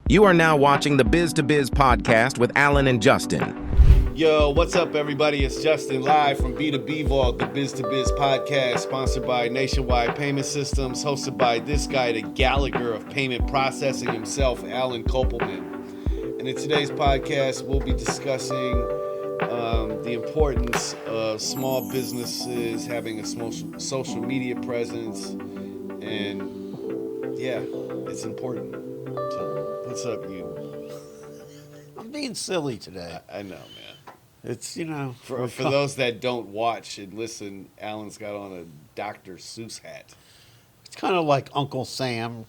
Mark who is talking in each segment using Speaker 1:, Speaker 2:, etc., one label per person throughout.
Speaker 1: You are now watching the Biz to Biz podcast with Alan and Justin.
Speaker 2: Yo, what's up, everybody? It's Justin live from B2B Vault, the Biz to Biz podcast, sponsored by Nationwide Payment Systems, hosted by this guy, the Gallagher of payment processing himself, Alan Kopelman. And in today's podcast, we'll be discussing the importance of small businesses having a social media presence. And yeah, it's important. So, what's up, you?
Speaker 3: I'm being silly today.
Speaker 2: I know, man.
Speaker 3: It's,
Speaker 2: For those that don't watch and listen, Alan's got on a Dr. Seuss hat.
Speaker 3: It's kind of like Uncle Sam's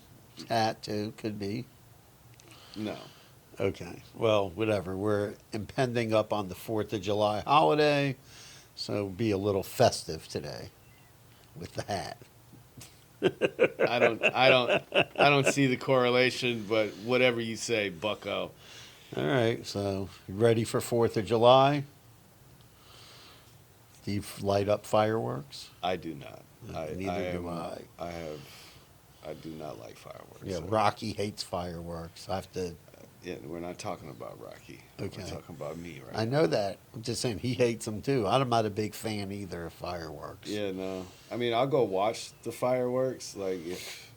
Speaker 3: hat, too, could be.
Speaker 2: No.
Speaker 3: Okay, well, whatever. We're impending up on the 4th of July holiday, so be a little festive today with the hat.
Speaker 2: I don't see the correlation, but whatever you say, bucko.
Speaker 3: All right, so you ready for 4th of July? Do you light up fireworks?
Speaker 2: I do not.
Speaker 3: Neither do I.
Speaker 2: I do not like fireworks.
Speaker 3: Yeah,
Speaker 2: So,
Speaker 3: Rocky hates fireworks. I have to.
Speaker 2: yeah, we're not talking about Rocky.
Speaker 3: Okay.
Speaker 2: We're talking about me, right?
Speaker 3: I know that. I'm just saying he hates them too. I'm not a big fan either of fireworks.
Speaker 2: Yeah, no. I mean, I'll go watch the fireworks, like if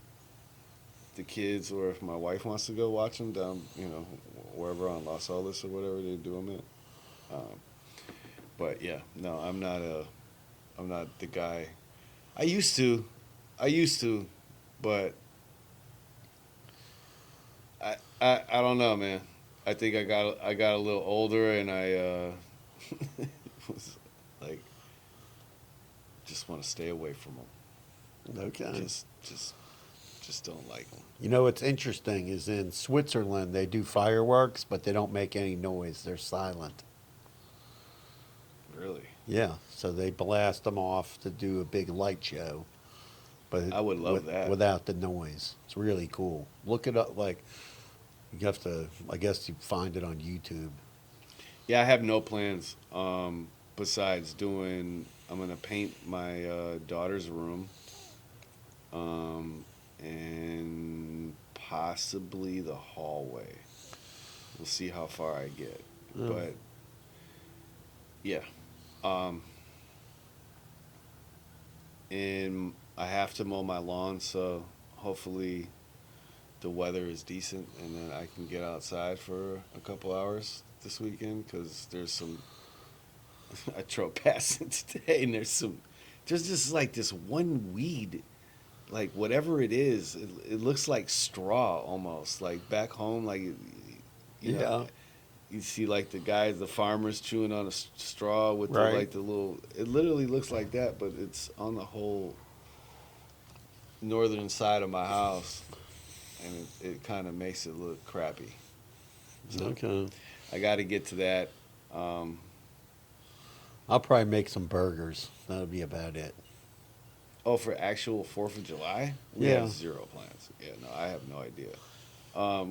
Speaker 2: the kids or if my wife wants to go watch them down, wherever on Los Olas or whatever they do them at. But yeah, no, I'm not the guy. I used to, but I don't know, man. I think I got a little older and I was like, just want to stay away from them.
Speaker 3: Okay.
Speaker 2: Just don't like them.
Speaker 3: You know what's interesting is in Switzerland they do fireworks, but they don't make any noise. They're silent.
Speaker 2: Really?
Speaker 3: Yeah, so they blast them off to do a big light show. But
Speaker 2: I would love that.
Speaker 3: Without the noise. It's really cool. Look it up. Like, you have to, I guess you find it on YouTube.
Speaker 2: Yeah, I have no plans besides I'm going to paint my daughter's room and possibly the hallway. We'll see how far I get. But, yeah. And I have to mow my lawn, so hopefully the weather is decent and then I can get outside for a couple hours this weekend because there's some I drove past it today and there's just like this one weed, like whatever it is, it looks like straw almost, like back home, like you know, you see like the farmers chewing on a straw with
Speaker 3: Right.
Speaker 2: the little, it literally looks like that, but it's on the whole northern side of my house. And it kind of makes it look crappy. So
Speaker 3: Okay.
Speaker 2: I got to get to that.
Speaker 3: I'll probably make some burgers. That'll be about it.
Speaker 2: Oh, for actual 4th of July? We
Speaker 3: Yeah.
Speaker 2: have zero plans. Yeah, no, I have no idea.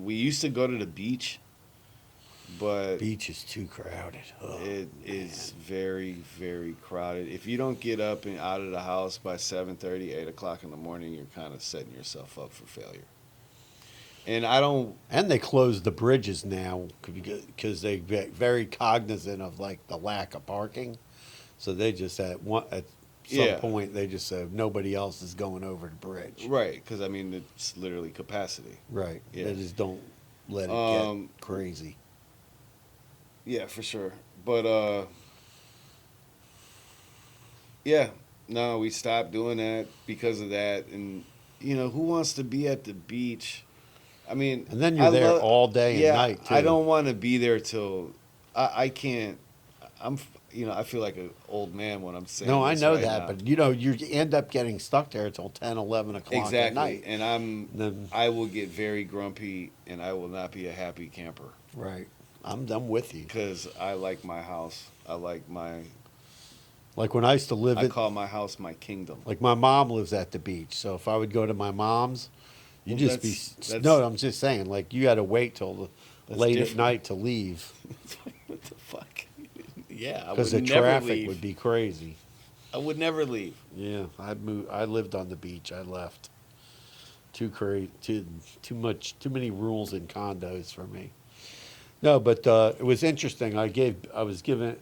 Speaker 2: We used to go to the beach, but
Speaker 3: Beach is too crowded. Oh,
Speaker 2: it is very, very crowded. If you don't get up and out of the house by 7:30, 8 o'clock in the morning, you're kind of setting yourself up for failure. And I don't...
Speaker 3: And they close the bridges now because they get very cognizant of like the lack of parking. So they just at some point they just said nobody else is going over the bridge.
Speaker 2: Right, because, I mean, it's literally capacity.
Speaker 3: Right.
Speaker 2: Yeah.
Speaker 3: They just don't let it get crazy.
Speaker 2: Yeah, for sure. But, yeah, no, we stopped doing that because of that. And, who wants to be at the beach? I mean,
Speaker 3: And then you're there all day and night too.
Speaker 2: I don't want to be there till I can't. I feel like an old man when I'm saying
Speaker 3: No, I
Speaker 2: this
Speaker 3: know
Speaker 2: right
Speaker 3: that,
Speaker 2: now.
Speaker 3: but you end up getting stuck there until 10, 11 o'clock
Speaker 2: Exactly.
Speaker 3: at night.
Speaker 2: And
Speaker 3: Then-
Speaker 2: I will get very grumpy and I will not be a happy camper
Speaker 3: Right. I'm with you.
Speaker 2: because I like my house. I like
Speaker 3: Like when I used to live
Speaker 2: I
Speaker 3: at,
Speaker 2: call my house my kingdom.
Speaker 3: like my mom lives at the beach, so if I would go to my mom's, you'd
Speaker 2: Well,
Speaker 3: just
Speaker 2: that's-
Speaker 3: no, I'm just saying, like you had to wait till
Speaker 2: That's
Speaker 3: late
Speaker 2: different.
Speaker 3: at night to leave
Speaker 2: What the fuck? Yeah, I
Speaker 3: because
Speaker 2: would
Speaker 3: the
Speaker 2: never
Speaker 3: traffic
Speaker 2: leave.
Speaker 3: would be crazy.
Speaker 2: I would never leave.
Speaker 3: Yeah, I lived on the beach. I left. too many rules in condos for me. No, but it was interesting. I was given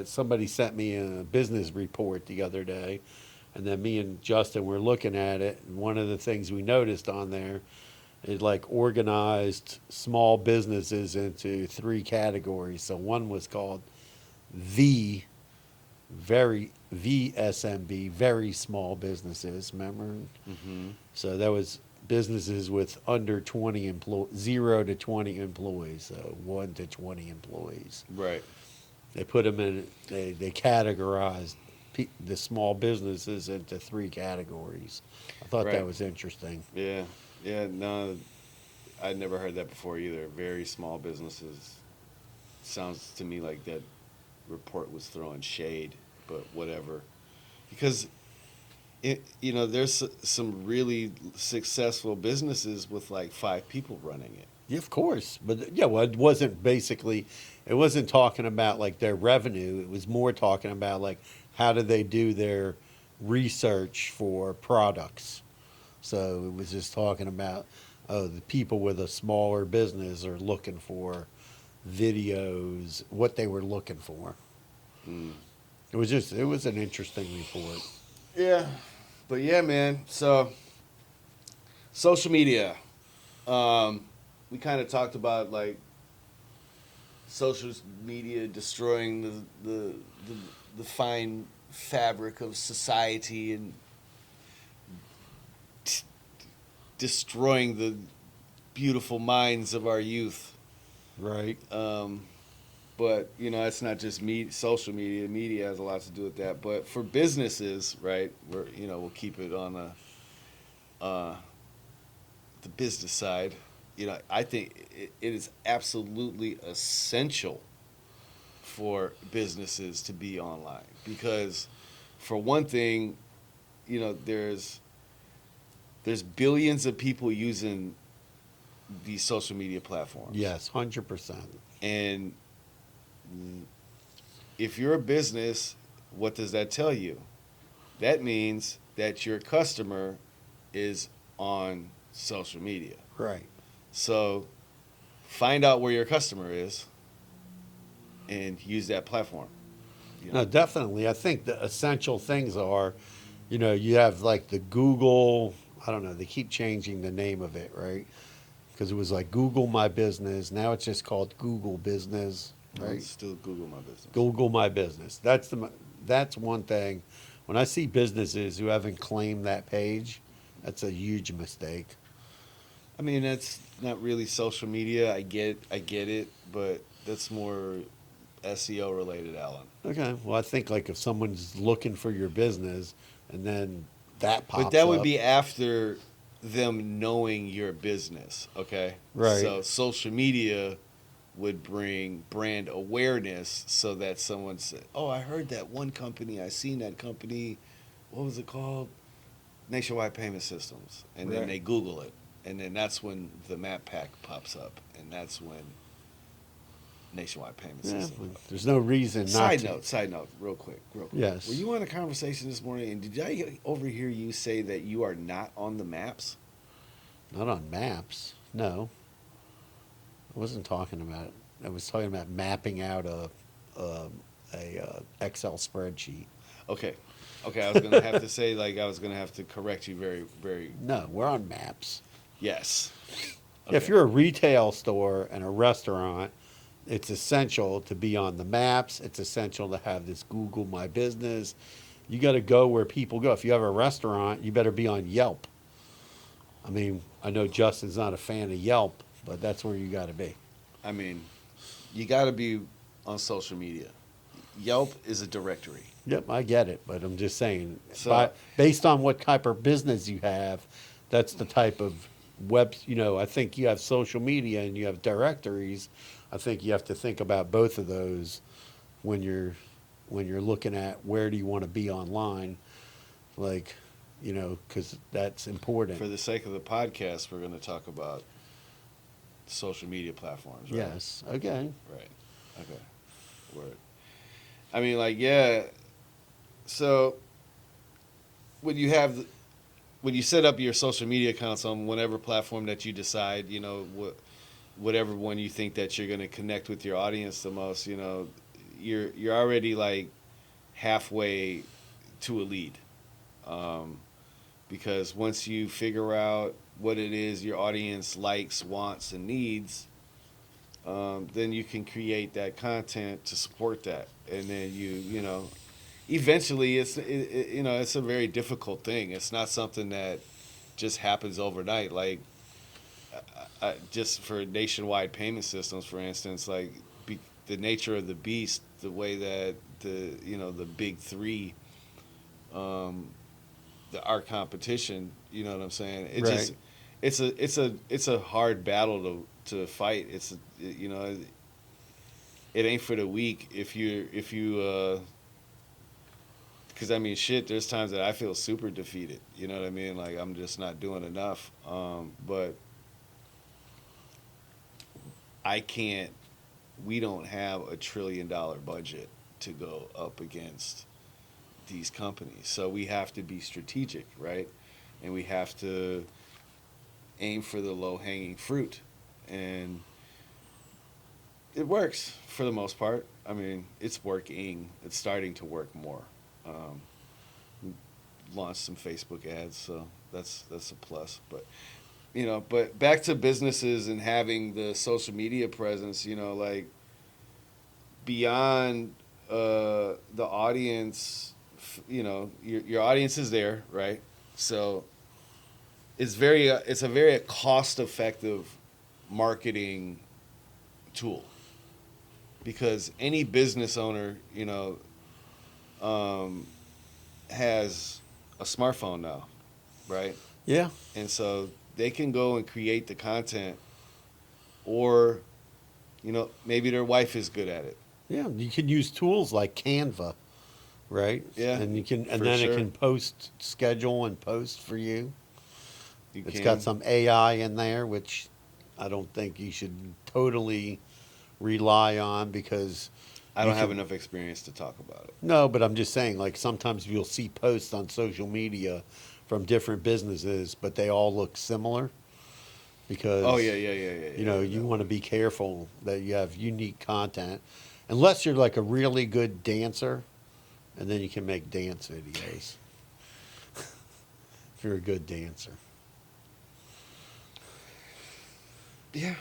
Speaker 3: somebody sent me a business report the other day, and then me and Justin were looking at it. And one of the things we noticed on there is like organized small businesses into three categories. So one was called the VSMB, very small businesses. Remember?
Speaker 2: Mm-hmm.
Speaker 3: So that was businesses with under 0 to 20 employees, so 1 to 20 employees.
Speaker 2: Right.
Speaker 3: They put them in, they categorized the small businesses into three categories. I thought
Speaker 2: Right.
Speaker 3: that was interesting.
Speaker 2: Yeah. Yeah. No, I'd never heard that before either. Very small businesses. Sounds to me like that report was throwing shade, but whatever. Because there's some really successful businesses with like 5 people running it.
Speaker 3: Yeah, of course, but yeah, well, it wasn't talking about like their revenue. It was more talking about like how do they do their research for products. So it was just talking about the people with a smaller business are looking for videos, what they were looking for.
Speaker 2: Mm.
Speaker 3: It was an interesting report.
Speaker 2: Yeah. But yeah, man. So social media. We kind of talked about like social media destroying the fine fabric of society and destroying the beautiful minds of our youth.
Speaker 3: Right.
Speaker 2: But it's not just social media. Media has a lot to do with that. But for businesses, right? We'll keep it on the business side. I think it is absolutely essential for businesses to be online because, for one thing, there's billions of people using these social media platforms.
Speaker 3: Yes, 100%.
Speaker 2: And if you're a business, what does that tell you? That means that your customer is on social media.
Speaker 3: Right.
Speaker 2: So find out where your customer is and use that platform.
Speaker 3: No, definitely. I think the essential things are, you have like the Google, I don't know, they keep changing the name of it, right? Because it was like Google My Business. Now it's just called Google Business, right?
Speaker 2: It's still Google My Business.
Speaker 3: Google My Business. That's one thing. When I see businesses who haven't claimed that page, that's a huge mistake.
Speaker 2: I mean, that's not really social media. I get it, but that's more SEO related, Alan.
Speaker 3: Okay. Well, I think like if someone's looking for your business and then that pops up.
Speaker 2: But that would be after them knowing your business, okay?
Speaker 3: Right.
Speaker 2: So social media would bring brand awareness so that someone said, oh, I heard that one company, I seen that company, what was it called? Nationwide Payment Systems. And then
Speaker 3: Right.
Speaker 2: they Google it. And then that's when the map pack pops up. And that's when Nationwide Payment
Speaker 3: Yeah,
Speaker 2: System.
Speaker 3: there's no reason not to.
Speaker 2: Side note, real quick.
Speaker 3: Yes.
Speaker 2: Were you on a conversation this morning, and did I overhear you say that you are not on the maps?
Speaker 3: Not on maps. No. I wasn't talking about it. I was talking about mapping out a Excel spreadsheet.
Speaker 2: Okay, I was gonna have to say, like, I was gonna have to correct you very, very.
Speaker 3: No, we're on maps.
Speaker 2: Yes.
Speaker 3: If you're a retail store and a restaurant, it's essential to be on the maps. It's essential to have this Google My Business. You got to go where people go. If you have a restaurant, you better be on Yelp. I mean, I know Justin's not a fan of Yelp, but that's where you got to be.
Speaker 2: I mean, you got to be on social media. Yelp is a directory.
Speaker 3: Yep, I get it, but I'm just saying,
Speaker 2: So-
Speaker 3: based on what type of business you have, that's the type of I think you have social media and you have directories. I think you have to think about both of those when you're looking at where do you want to be online, like, because that's important.
Speaker 2: For the sake of the podcast, we're going to talk about social media platforms, right?
Speaker 3: Yes. Okay.
Speaker 2: Right. Okay. Word. I mean, like, yeah. So when you have when you set up your social media accounts on whatever platform that you decide, whatever one you think that you're going to connect with your audience the most, you're already like halfway to a lead, because once you figure out what it is your audience likes, wants, and needs, then you can create that content to support that, and then eventually it's a very difficult thing. It's not something that just happens overnight. Like, just for nationwide payment systems, for instance, like the nature of the beast, the way that the big three, our competition, you know what I'm saying? It's a hard battle to fight. It ain't for the weak. If you because I mean, shit, there's times that I feel super defeated. You know what I mean? Like, I'm just not doing enough. But we don't have $1 trillion budget to go up against these companies. So we have to be strategic, right? And we have to aim for the low-hanging fruit. And it works for the most part. I mean, it's working. It's starting to work more. Launched some Facebook ads, so that's a plus. But but back to businesses and having the social media presence, like beyond the audience, your audience is there, right? So it's a very cost-effective marketing tool, because any business owner, has a smartphone now, right?
Speaker 3: Yeah.
Speaker 2: And so they can go and create the content, or, maybe their wife is good at it.
Speaker 3: Yeah, you can use tools like Canva, right?
Speaker 2: Yeah,
Speaker 3: and you can, and
Speaker 2: for
Speaker 3: then
Speaker 2: sure.
Speaker 3: it can schedule and post for you. It's
Speaker 2: can.
Speaker 3: got some AI in there, which I don't think you should totally rely on, because
Speaker 2: I don't have enough experience to talk about it.
Speaker 3: No, but I'm just saying, like, sometimes you'll see posts on social media from different businesses, but they all look similar, because you want to be careful that you have unique content, unless you're like a really good dancer, and then you can make dance videos if you're a good dancer.
Speaker 2: Yeah.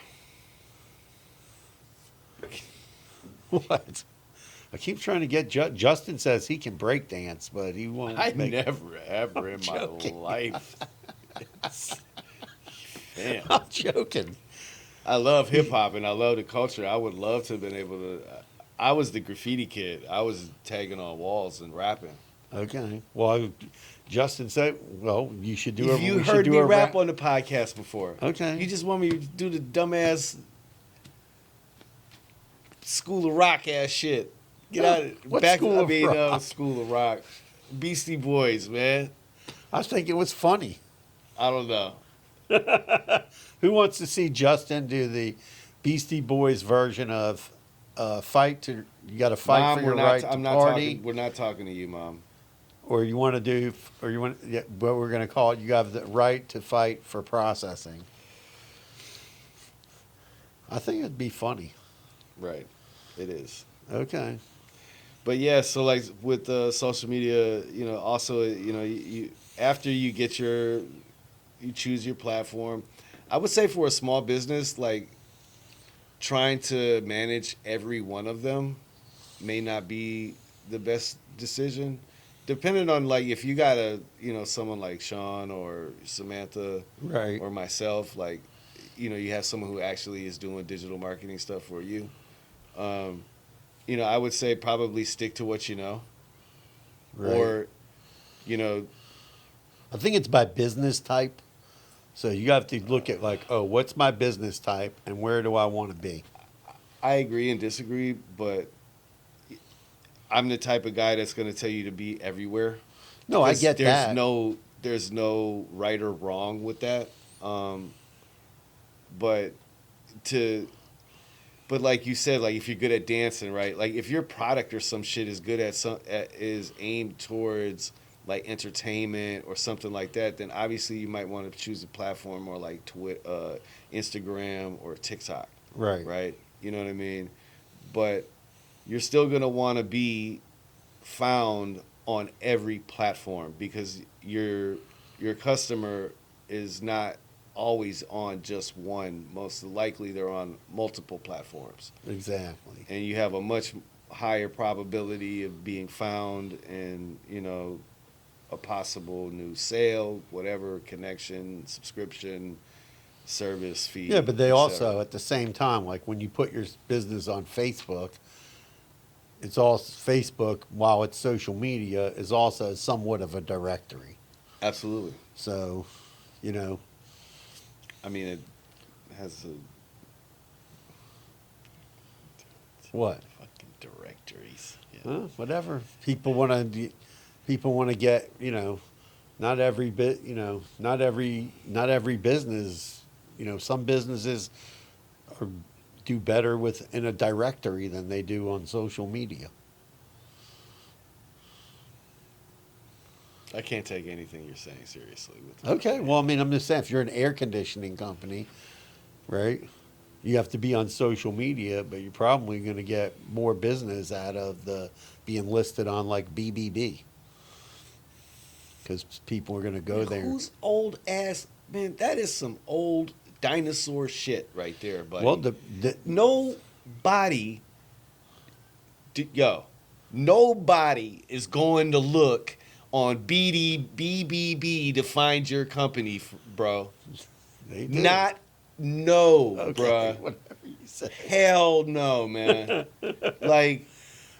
Speaker 3: What? I keep trying to get Justin says he can break dance, but he won't.
Speaker 2: Never ever in my life. Damn.
Speaker 3: I'm joking.
Speaker 2: I love hip hop and I love the culture. I would love to have been able to. I was the graffiti kid. I was tagging on walls and rapping.
Speaker 3: Okay. Well, Justin said, "Well, you should do it."
Speaker 2: You heard me rap on the podcast before.
Speaker 3: Okay.
Speaker 2: You just want me to do the dumbass School of Rock ass shit. Get out of
Speaker 3: what
Speaker 2: back.
Speaker 3: School of Rock?
Speaker 2: School of Rock, Beastie Boys, man.
Speaker 3: I was thinking it was funny.
Speaker 2: I don't know.
Speaker 3: Who wants to see Justin do the Beastie Boys version of "Fight to"? You got to fight
Speaker 2: Mom,
Speaker 3: for your right to party.
Speaker 2: We're not talking to you, Mom.
Speaker 3: Or you want to do, or you want, what we're going to call it, you have the right to fight for processing. I think it'd be funny.
Speaker 2: Right, it is.
Speaker 3: Okay.
Speaker 2: But yeah, so like with social media, also, you after you get you choose your platform, I would say for a small business, like trying to manage every one of them may not be the best decision. Depending on, like, if you got someone like Sean or Samantha,
Speaker 3: Right,
Speaker 2: or myself, like, you have someone who actually is doing digital marketing stuff for you. I would say probably stick to what you know.
Speaker 3: right.
Speaker 2: Or,
Speaker 3: I think it's by business type. So you have to look at, like, oh, what's my business type and where do I want to be?
Speaker 2: I agree and disagree, but I'm the type of guy that's going to tell you to be everywhere.
Speaker 3: No, I get that.
Speaker 2: There's no right or wrong with that. But like you said, like if you're good at dancing, right? Like if your product or some shit is good is aimed towards like entertainment or something like that, then obviously you might want to choose a platform more like Instagram or TikTok.
Speaker 3: Right.
Speaker 2: Right. You know what I mean? But you're still going to want to be found on every platform because your customer is not always on just one. Most likely they're on multiple platforms.
Speaker 3: Exactly.
Speaker 2: And you have a much higher probability of being found and, you know, a possible new sale, whatever, connection, subscription, service fee.
Speaker 3: Yeah, but they
Speaker 2: et
Speaker 3: also,
Speaker 2: cetera.
Speaker 3: at the same time, like when you put your business on Facebook, it's also Facebook, while it's social media, is also somewhat of a directory.
Speaker 2: Absolutely.
Speaker 3: So, you know,
Speaker 2: I mean, it has a
Speaker 3: what?
Speaker 2: fucking directories. Yeah.
Speaker 3: Whatever. People want to get, you know, not every business, you know, some businesses do better in a directory than they do on social media.
Speaker 2: I can't take anything you're saying seriously.
Speaker 3: Okay, well, I mean, I'm just saying, if you're an air conditioning company, right, you have to be on social media, but you're probably going to get more business out of the being listed on like BBB because people are going to go there.
Speaker 2: Who's old ass man? That is some old dinosaur shit right there, buddy.
Speaker 3: Well,
Speaker 2: nobody nobody is going to look on BBB to find your company, bro.
Speaker 3: they do.
Speaker 2: Okay, bruh.
Speaker 3: Whatever you say.
Speaker 2: Hell no, man. Like,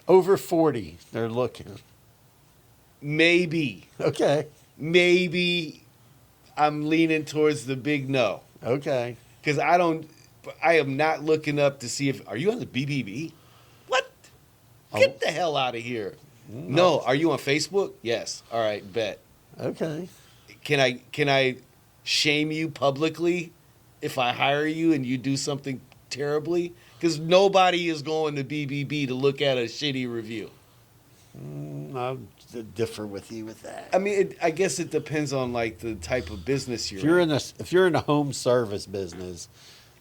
Speaker 3: Over 40, they're looking.
Speaker 2: maybe
Speaker 3: Okay.
Speaker 2: I'm leaning towards the big no.
Speaker 3: Okay.
Speaker 2: Because I am not looking up to see are you on the BBB? What? Get the hell out of here. No. Are you on Facebook? Yes. All right, bet.
Speaker 3: Okay.
Speaker 2: Can I shame you publicly if I hire you and you do something terribly? Because nobody is going to BBB to look at a shitty review.
Speaker 3: I'll differ with you with that.
Speaker 2: I mean, I guess it depends on like the type of business
Speaker 3: If you're
Speaker 2: in.
Speaker 3: if you're in a home service business,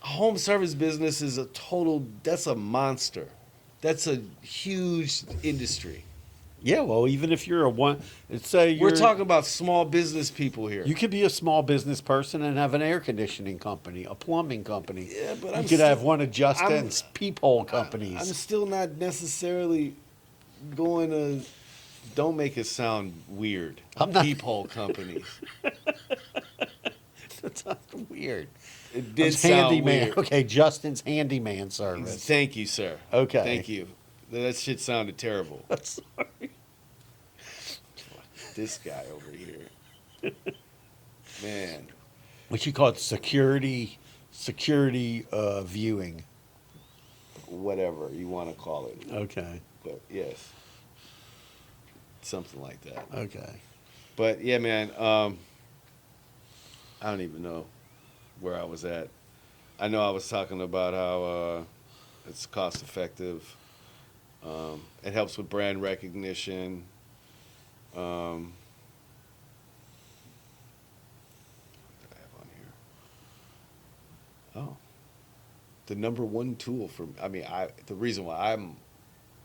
Speaker 2: A home service business is that's a monster. That's a huge industry.
Speaker 3: yeah, well, even if you're
Speaker 2: We're talking about small business people here.
Speaker 3: you could be a small business person and have an air conditioning company, a plumbing company.
Speaker 2: Yeah, but
Speaker 3: you
Speaker 2: I'm
Speaker 3: could
Speaker 2: still-
Speaker 3: have one of Justin's peephole companies.
Speaker 2: I'm still not necessarily going to. Don't make it sound weird.
Speaker 3: I'm not-
Speaker 2: Peephole companies.
Speaker 3: That's not weird.
Speaker 2: It did
Speaker 3: It's
Speaker 2: sound
Speaker 3: handyman.
Speaker 2: weird.
Speaker 3: Okay, Justin's handyman service.
Speaker 2: Thank you, sir.
Speaker 3: Okay.
Speaker 2: Thank you. That shit sounded terrible.
Speaker 3: Sorry.
Speaker 2: This guy over here. Man.
Speaker 3: What you call it? Security viewing.
Speaker 2: Whatever you want to call it.
Speaker 3: Okay.
Speaker 2: But yes. Something like that.
Speaker 3: Okay.
Speaker 2: But yeah, man, I don't even know where I was at. I know I was talking about how it's cost effective. It helps with brand recognition. What did I have on here? Oh, the number one tool for the reason why I'm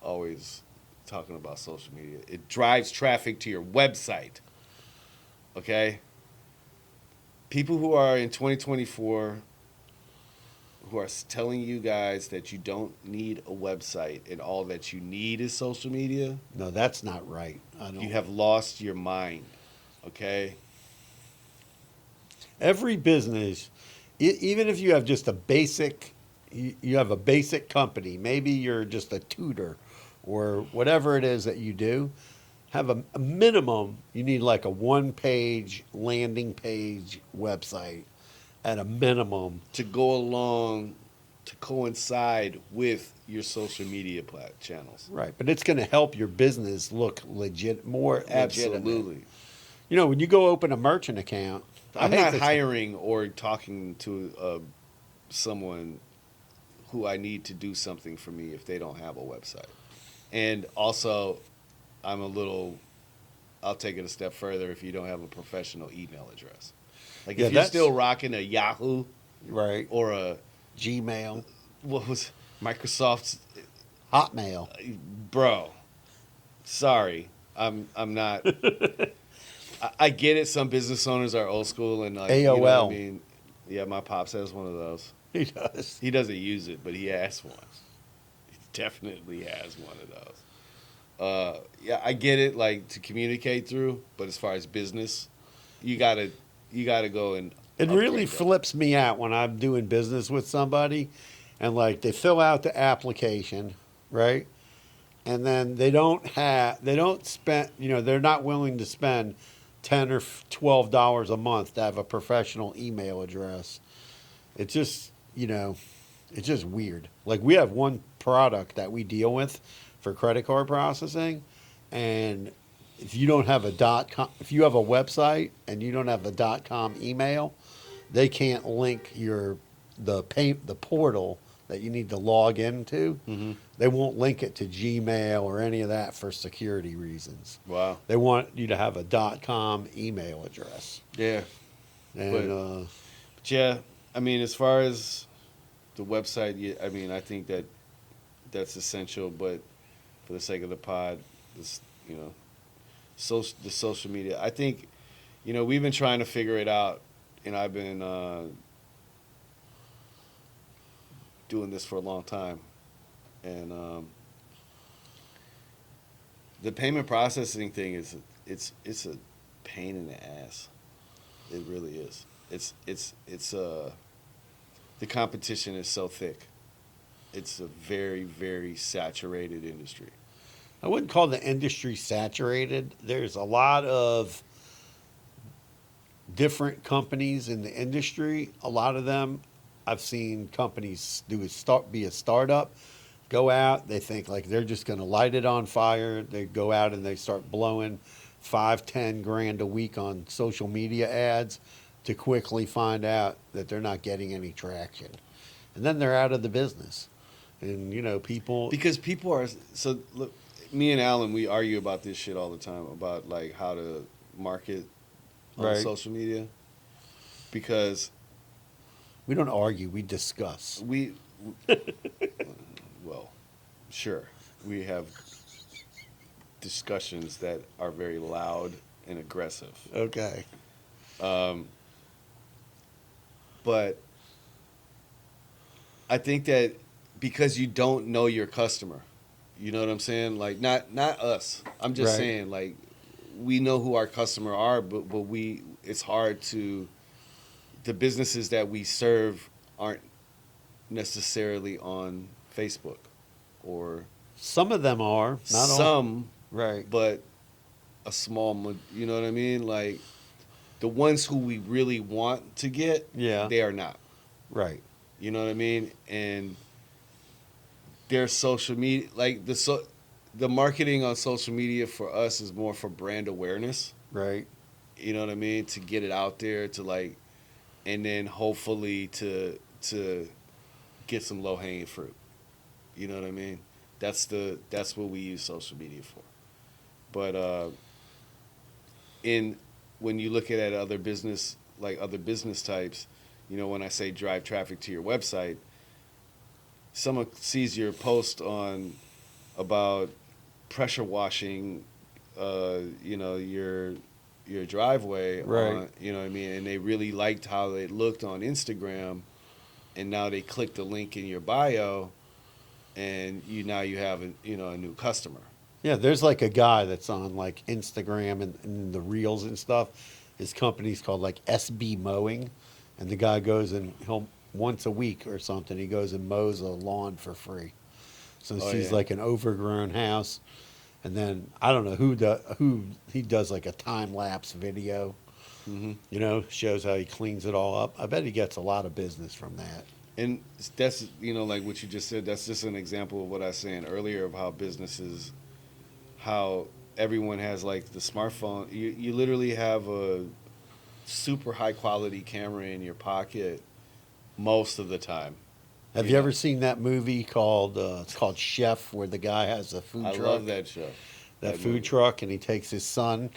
Speaker 2: always talking about social media, it drives traffic to your website. Okay? People who are in 2024 who are telling you guys that you don't need a website and all that you need is social media,
Speaker 3: No, that's not right.
Speaker 2: you have lost your mind. Okay?
Speaker 3: Every business, even if you have just a basic, you have a basic company, maybe you're just a tutor or whatever it is that you do, have a minimum, you need like a one-page landing page website at a minimum.
Speaker 2: To go along, to coincide with your social media channels.
Speaker 3: Right, but it's going to help your business look more legitimate.
Speaker 2: Absolutely.
Speaker 3: You know, when you go open a merchant account,
Speaker 2: I'm not hiring or talking to someone who I need to do something for me if they don't have a website. And also, I'm a little I'll take it a step further if you don't have a professional email address. Like
Speaker 3: Yeah,
Speaker 2: if you're
Speaker 3: that's-
Speaker 2: still rocking a Yahoo
Speaker 3: Right.
Speaker 2: or a
Speaker 3: Gmail,
Speaker 2: what was Microsoft's,
Speaker 3: Hotmail.
Speaker 2: bro. Sorry, I'm not. I get it. Some business owners are old school and like
Speaker 3: AOL.
Speaker 2: You know what I mean, yeah, my pops has one of those.
Speaker 3: He does.
Speaker 2: He doesn't use it, but he has one. He definitely has one of those. Yeah, I get it, like to communicate through, but as far as business, you gotta go and.
Speaker 3: It really
Speaker 2: upgrade that.
Speaker 3: flips me out when I'm doing business with somebody and like they fill out the application, right? And then they don't spend, they're not willing to spend $10 or $12 a month to have a professional email address. It's just, it's just weird. Like we have one product that we deal with for credit card processing, and if you don't have if you have a website and you don't have a .com email, they can't link the portal that you need to log into.
Speaker 2: Mm-hmm.
Speaker 3: They won't link it to Gmail or any of that for security reasons.
Speaker 2: Wow.
Speaker 3: They want you to have a .com email address.
Speaker 2: Yeah.
Speaker 3: And
Speaker 2: But yeah, I mean, as far as the website, yeah, I mean, I think that's essential. But for the sake of the pod, this, the social media, I think, we've been trying to figure it out, and I've been doing this for a long time, and the payment processing thing it's a pain in the ass. It really is. It's the competition is so thick. It's a very, very saturated industry.
Speaker 3: I wouldn't call the industry saturated. There's a lot of different companies in the industry. A lot of them, I've seen companies be a startup, go out, they think like they're just going to light it on fire. They go out and they start blowing $5-10 grand a week on social media ads to quickly find out that they're not getting any traction. And then they're out of the business. And, people...
Speaker 2: Because people are... So, look, me and Alan, we argue about this shit all the time, about, like, how to market on
Speaker 3: Right.
Speaker 2: social media. Because...
Speaker 3: We don't argue, we discuss.
Speaker 2: Well, sure. We have discussions that are very loud and aggressive.
Speaker 3: Okay.
Speaker 2: But I think that because you don't know your customer, you know what I'm saying? Like, not us. I'm just
Speaker 3: Right.
Speaker 2: saying, like, we know who our customer are, but it's hard to, the businesses that we serve aren't necessarily on Facebook or
Speaker 3: Some of them are. Not all.
Speaker 2: some,
Speaker 3: Right.
Speaker 2: but a small, you know what I mean? Like, the ones who we really want to get,
Speaker 3: Yeah.
Speaker 2: they are not.
Speaker 3: Right.
Speaker 2: You know what I mean? And their social media, like the marketing on social media for us is more for brand awareness.
Speaker 3: Right.
Speaker 2: You know what I mean? To get it out there, to like, and then hopefully to get some low hanging fruit. You know what I mean? That's what we use social media for. But when you look at other business types, when I say drive traffic to your website, someone sees your post about pressure washing, your driveway,
Speaker 3: Right.
Speaker 2: you know what I mean, and they really liked how it looked on Instagram, and now they click the link in your bio, and you have a new customer.
Speaker 3: Yeah, there's like a guy that's on like Instagram and the reels and stuff. His company's called like SB Mowing, and the guy goes and he'll once a week or something he goes and mows a lawn for free. So
Speaker 2: Oh,
Speaker 3: he's
Speaker 2: yeah.
Speaker 3: like an overgrown house, and then I don't know who he does like a time lapse video.
Speaker 2: Mm-hmm.
Speaker 3: Shows how he cleans it all up. I bet he gets a lot of business from that.
Speaker 2: And that's, like what you just said, that's just an example of what I was saying earlier of how businesses, how everyone has like the smartphone. You literally have a super high quality camera in your pocket most of the time.
Speaker 3: Have you ever seen that movie called it's called Chef, where the guy has a food
Speaker 2: I
Speaker 3: truck?
Speaker 2: love that show.
Speaker 3: that food truck, and he takes his son,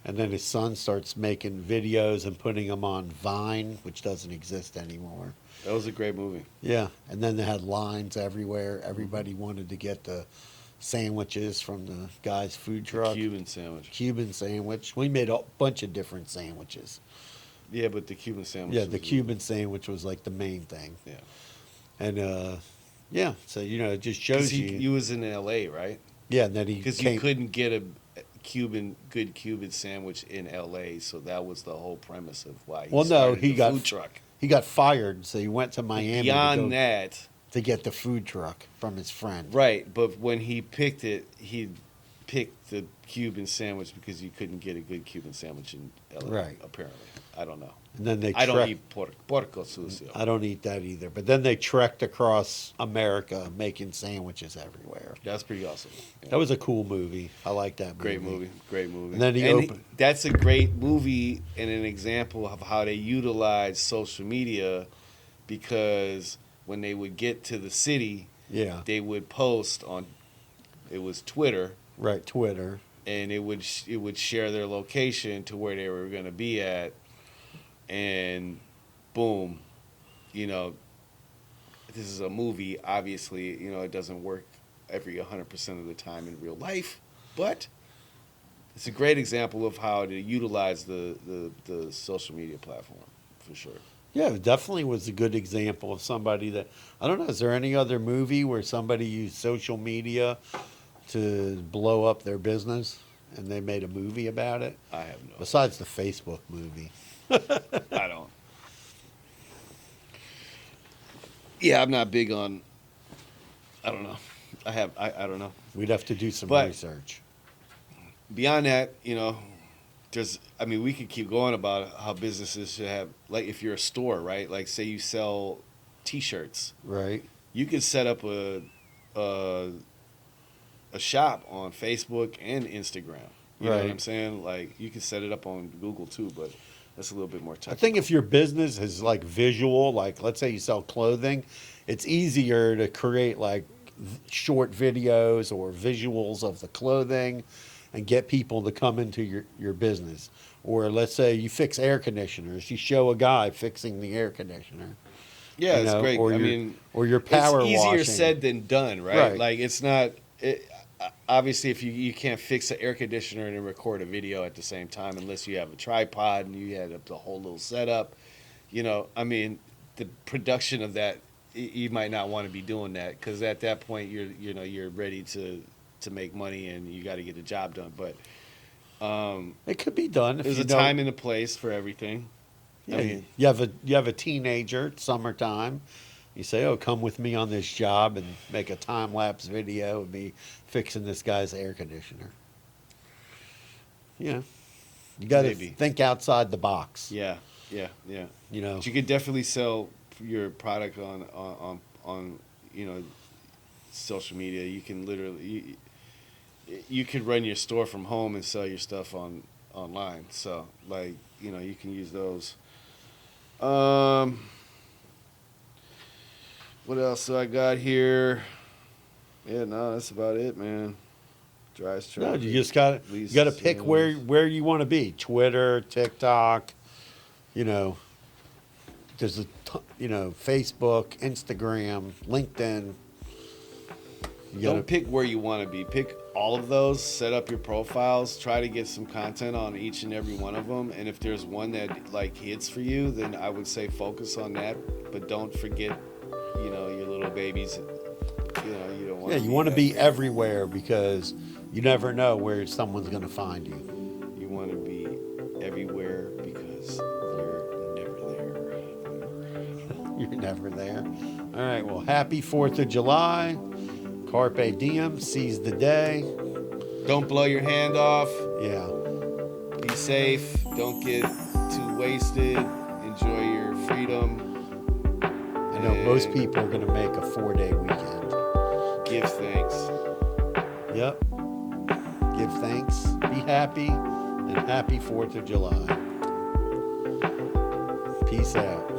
Speaker 3: and then his son starts making videos and putting them on Vine, which doesn't exist anymore.
Speaker 2: That was a great movie.
Speaker 3: Yeah, and then they had lines everywhere. Everybody wanted to get the sandwiches from the guy's food truck.
Speaker 2: Cuban sandwich.
Speaker 3: Cuban sandwich. We made a bunch of different sandwiches.
Speaker 2: Yeah, but the Cuban sandwich.
Speaker 3: Yeah, the Cuban sandwich was like the main thing.
Speaker 2: Yeah.
Speaker 3: And yeah, so it just
Speaker 2: 'Cause
Speaker 3: shows you.
Speaker 2: he was in L.A., right?
Speaker 3: Yeah, and then he
Speaker 2: Because you couldn't get a good Cuban sandwich in L.A., so that was the whole premise of why.
Speaker 3: Well, no,
Speaker 2: started
Speaker 3: he
Speaker 2: the
Speaker 3: got
Speaker 2: food truck.
Speaker 3: He got fired, so he went to Miami
Speaker 2: Beyond that,
Speaker 3: to get the food truck from his friend.
Speaker 2: right? But when he picked it, he picked the Cuban sandwich because you couldn't get a good Cuban sandwich in L.A.
Speaker 3: Right.
Speaker 2: Apparently, I don't know.
Speaker 3: And then
Speaker 2: I don't eat porco sucio.
Speaker 3: I don't eat that either. But then they trekked across America making sandwiches everywhere.
Speaker 2: That's pretty awesome. Yeah.
Speaker 3: That was a cool movie. I like that movie.
Speaker 2: Great movie.
Speaker 3: And then he opened.
Speaker 2: That's a great movie and an example of how they utilize social media, because when they would get to the city,
Speaker 3: Yeah.
Speaker 2: they would post on, it was Twitter,
Speaker 3: Right, Twitter.
Speaker 2: and it would share their location to where they were going to be at, and boom, this is a movie. Obviously, it doesn't work every 100% of the time in real life, but it's a great example of how to utilize the social media platform, for sure.
Speaker 3: Yeah, it definitely was a good example of somebody that, I don't know, is there any other movie where somebody used social media to blow up their business and they made a movie about it?
Speaker 2: I have no.
Speaker 3: Besides the Facebook movie.
Speaker 2: I don't. Yeah, I'm not big on. I don't know. I don't know.
Speaker 3: We'd have to do some
Speaker 2: But-
Speaker 3: research.
Speaker 2: Beyond that, we could keep going about how businesses should have, like, if you're a store, right? Like, say you sell T-shirts,
Speaker 3: Right.
Speaker 2: you could set up a shop on Facebook and Instagram. You know what
Speaker 3: Right.
Speaker 2: I'm saying? Like, you can set it up on Google too, but that's a little bit more
Speaker 3: I
Speaker 2: technical.
Speaker 3: think if your business is like visual, like let's say you sell clothing, it's easier to create like short videos or visuals of the clothing and get people to come into your business. Or let's say you fix air conditioners, you show a guy fixing the air conditioner.
Speaker 2: Yeah,
Speaker 3: you
Speaker 2: it's
Speaker 3: know,
Speaker 2: great.
Speaker 3: Or your power
Speaker 2: it's easier
Speaker 3: washing.
Speaker 2: said than done, right?
Speaker 3: Right.
Speaker 2: Like, it's not. Obviously, if you can't fix an air conditioner and record a video at the same time unless you have a tripod and you had the whole little setup. The production of that, you might not want to be doing that, because at that point you're ready to make money and you got to get the job done. But
Speaker 3: It could be done if
Speaker 2: there's
Speaker 3: you
Speaker 2: a
Speaker 3: know-
Speaker 2: time and a place for everything.
Speaker 3: Yeah, you have a teenager, it's summertime. You say, "Oh, come with me on this job," and make a time lapse video of me fixing this guy's air conditioner. Yeah, you got to
Speaker 2: Maybe.
Speaker 3: think outside the box.
Speaker 2: Yeah.
Speaker 3: But
Speaker 2: you could definitely sell your product on social media. You can literally you could run your store from home and sell your stuff online. So, like, you can use those. What else do I got here? Yeah, no, that's about it, man. Drives
Speaker 3: no,
Speaker 2: traffic.
Speaker 3: you just got to pick where you want to be. Twitter, TikTok. There's Facebook, Instagram, LinkedIn.
Speaker 2: Don't pick where you want to be. Pick all of those, set up your profiles, try to get some content on each and every one of them. And if there's one that like hits for you, then I would say focus on that. But don't forget, your little babies. You don't want.
Speaker 3: Yeah, you want to be everywhere because you never know where someone's going to find you.
Speaker 2: You want to be everywhere because you're never there.
Speaker 3: You're never there. All right, well, happy 4th of July. Carpe diem, seize the day.
Speaker 2: Don't blow your hand off.
Speaker 3: Yeah.
Speaker 2: Be safe. Don't get too wasted. Enjoy your freedom.
Speaker 3: I know most people are going to make a 4-day weekend.
Speaker 2: Give thanks.
Speaker 3: Yep. Give thanks. Be happy. And happy 4th of July. Peace out.